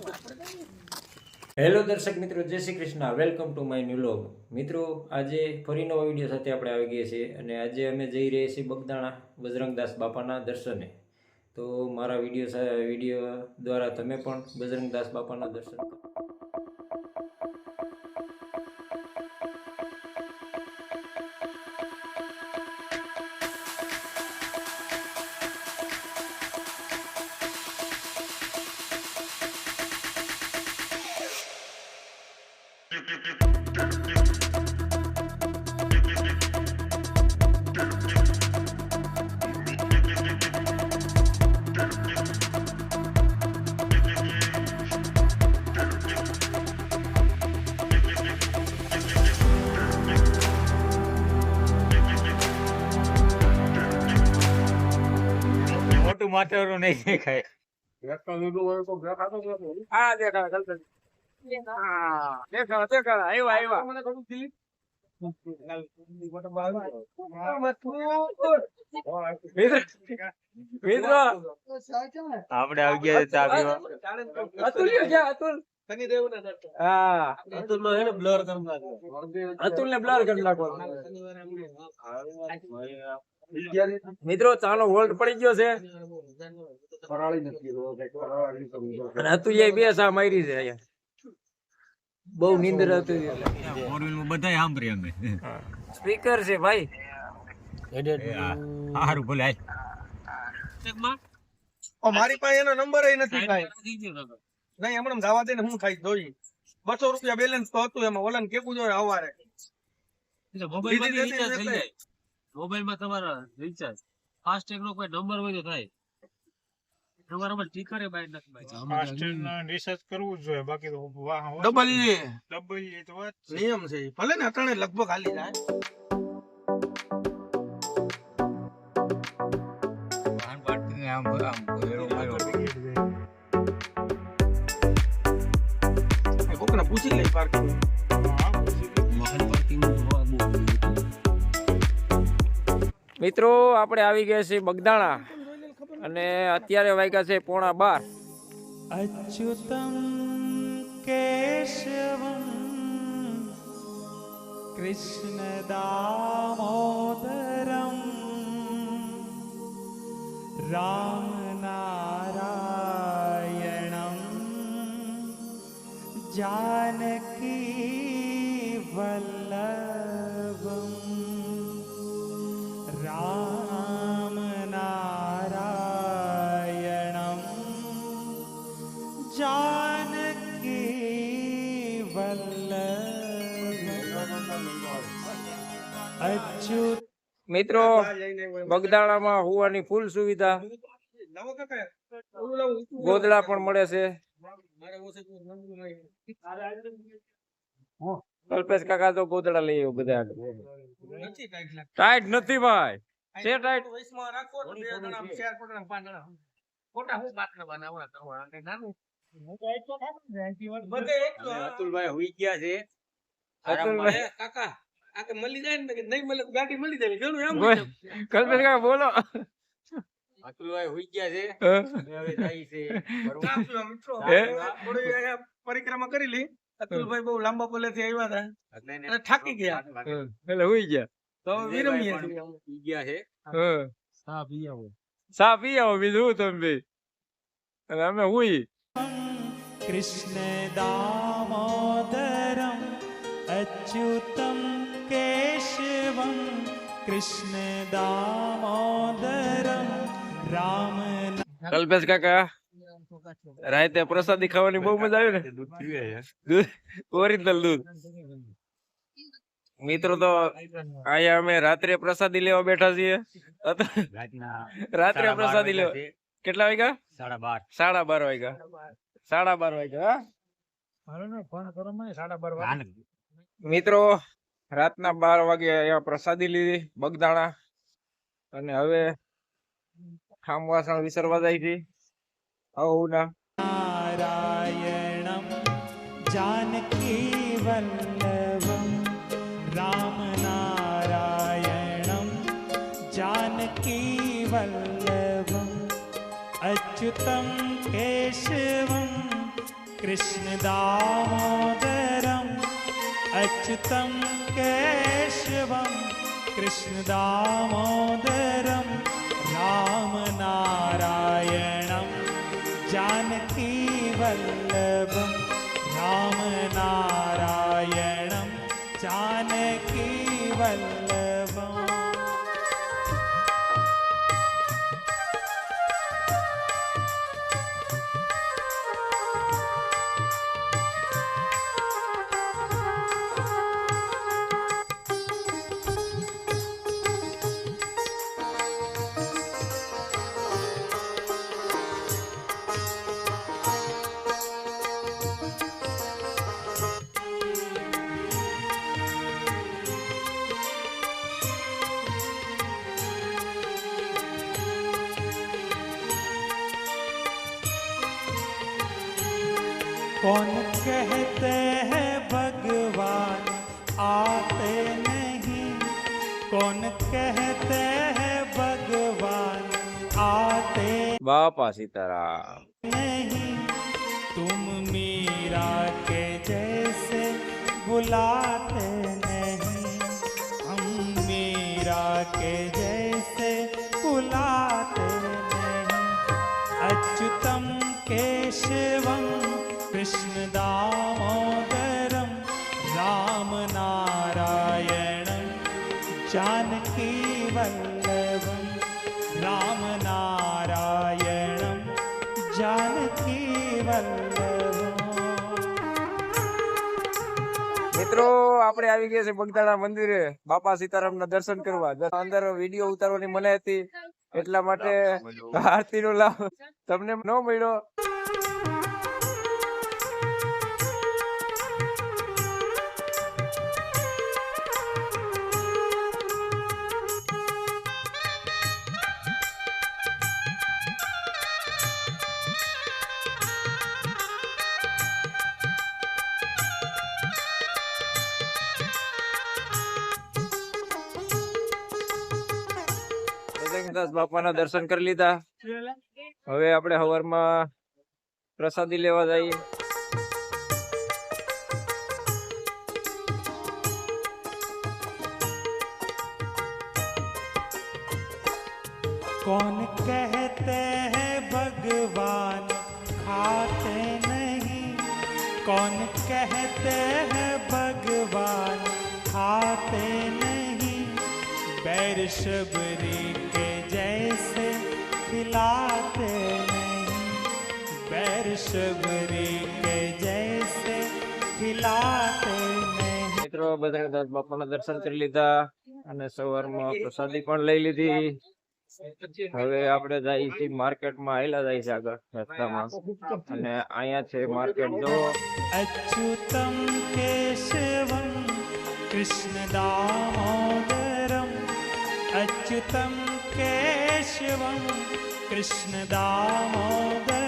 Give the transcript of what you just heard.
Hello દર્શક મિત્રો, જય Shri Krishna, welcome to my new vlog. મિત્રો, આજે ફરી નવા વિડીયો સાથે આપણે આવી ગયા છીએ અને આજે અમે જઈ રહ્યા છીએ બગદાણા બજરંગદાસ બાપાના દર્શને. તો મારા વિડીયો દ્વારા તમે પણ બજરંગદાસ બાપાના દર્શન કરો. માટેરો નહીં દેખાય. હા દેખાય આવ્યા મિત્રો આપણે આવી ગયા ચા પીવા. અતુલ ક્યાં અતુલ હા અતુલ નો એને બ્લર કરી નાખો. અતુલ ને બ્લર કરી નાખો. મિત્રો ચાનો વોલ્ટ પડી ગયો છે અને અતુલ બે સા મારી છે અહીંયા. બહુ નીંદર હતી. બધા સાંભળીએ અમે. સ્પીકર છે ભાઈ. સારું ભલે હાલ. મારી પાસે એનો નંબર નથી ભાઈ. નહીં હમણાં જવા દે ને હું થાય જોઈ. 200 રૂપિયા બેલેન્સ તો હતું એમાં. ઓલાને કેવું જોઈએ હવારે મોબાઈલ માં તમારા રિચાર્જ ફાસ્ટેગ નો કોઈ નંબર હોય તો થાય. તમારા પર સ્ટીકર બાય નથી ભાઈ. ફાસ્ટેગ નો રિસર્ચ કરવું જોઈએ, બાકી તો ડબલ એ તો વાત છે. નિયમ છે ભલે ને અટાણે લગભગ હાલી જાય. કોકને પૂછી લઈ પાર્કિંગ. મિત્રો આપણે આવી ગયા છીએ બગદાણા અને અત્યારે વાગ્યા છે 11:30. અચ્યુતમ કેશવમ કૃષ્ણ દામોદરમ રામ નારાયણમ જાનકી વલ્લભમ રામ નારાયણમ જાનકી વલ્લભ અચ્યુત. મિત્રો બગદાણામાં હોવાની ફૂલ સુવિધા. ગોદડા પણ મળે છે. કલ્પેશ કાકા તો ગોદડા લઈ આવ્યો બધા. ટાઈટ નથી ભાઈ. છે ટાઈટ. અતુલભાઈ હોઈ ગયા છે. અતુલભાઈ કાકા આ મળી જાય ને નહીં મળે ગાડી મળી જાય ઘણું એમ. કલ્પેશ કાકા બોલો. અતુલભાઈ હોઈ ગયા છે. હવે જાય છે મિત્રો થોડી અહીંયા પરિક્રમા કરી લી. અતુલભાઈ બહુ લાંબા પલે થી આવ્યા હતા અને થાકી ગયા એટલે હોઈ ગયા તો વિરમીએ હોઈ ગયા છે. સા પી આવો બીજું તમે અને અમે હુઈ. કૃષ્ણ દામોદરમ અચ્યુતમ કેશવમ કૃષ્ણ દામોદરમ રામ. કલ્પેશ કાકા રાતે પ્રસાદી ખાવાની બહુ મજા આવી ને. દૂધ ઓરિજિનલ દૂધ. મિત્રો તો અહીંયા અમે રાત્રે પ્રસાદી લેવા બેઠા છીએ. રાત્રે પ્રસાદી લેવા કેટલા વાગ્યા? 12:30 વાગ્યા. 12:30 વાગ્યા. મિત્રો રાતના 12 વાગે અહીંયા પ્રસાદી લીધી બગદાણા અને હવે ખામવાસણ વિસરવા જાય છે. નારાયણમ જાનકી વલ્લભમ રામ નારાયણમ જાનકી વલ્લભમ અચ્યુતમ કેશવમ कृष्णदामोदरम् अच्युतं केशवं कृष्णदामोदरं रामनारायणं जानकीवल्लभं रामनारायणं जानकीवल्लभम् कौन कहते हैं भगवान आते नहीं, कौन कहते हैं भगवान आते બાપા સીતારામ. नहीं, तुम मीरा के जैसे बुलाते नहीं, हम मीरा के जैसे बुलाते नहीं, अच्युतम केशवम कृष्ण दामोदरम रामनारायणं जानकी वल्लभं रामनारायणं जानकी वल्लभं. મિત્રો આપણે આવી ગયા છે બગદાણા મંદિરે બાપા સીતારામ ના દર્શન કરવા. અંદર વિડીયો ઉતારવાની મનાઈ હતી એટલા માટે આરતી નો લાભ તમને ન મળ્યો. બજરંગદાસ બાપાના દર્શન કરી લીધા. હવે આપણે હવારમાં પ્રસાદી લેવા જઈએ. कौन कहते हैं भगवान खाते नहीं, कौन कहते हैं भगवान खाते नहीं, बैर शबरी के जैसे खिलाते नहीं, बैर शबरी के जैसे खिलाते नहीं. મિત્રો બજરંગદાસ બાપાના દર્શન કરી લીધા અને સવારમાં પ્રસાદી પણ લઈ લીધી. હવે આપણે જઈએ છીએ માર્કેટમાં. આયલા જાય છે આગળ રસ્તામાં અને અહીંયા છે માર્કેટ. જો अच्युतं केशवं कृष्ण दामोदरम् अच्युतं केशवं कृष्ण दामोदरम्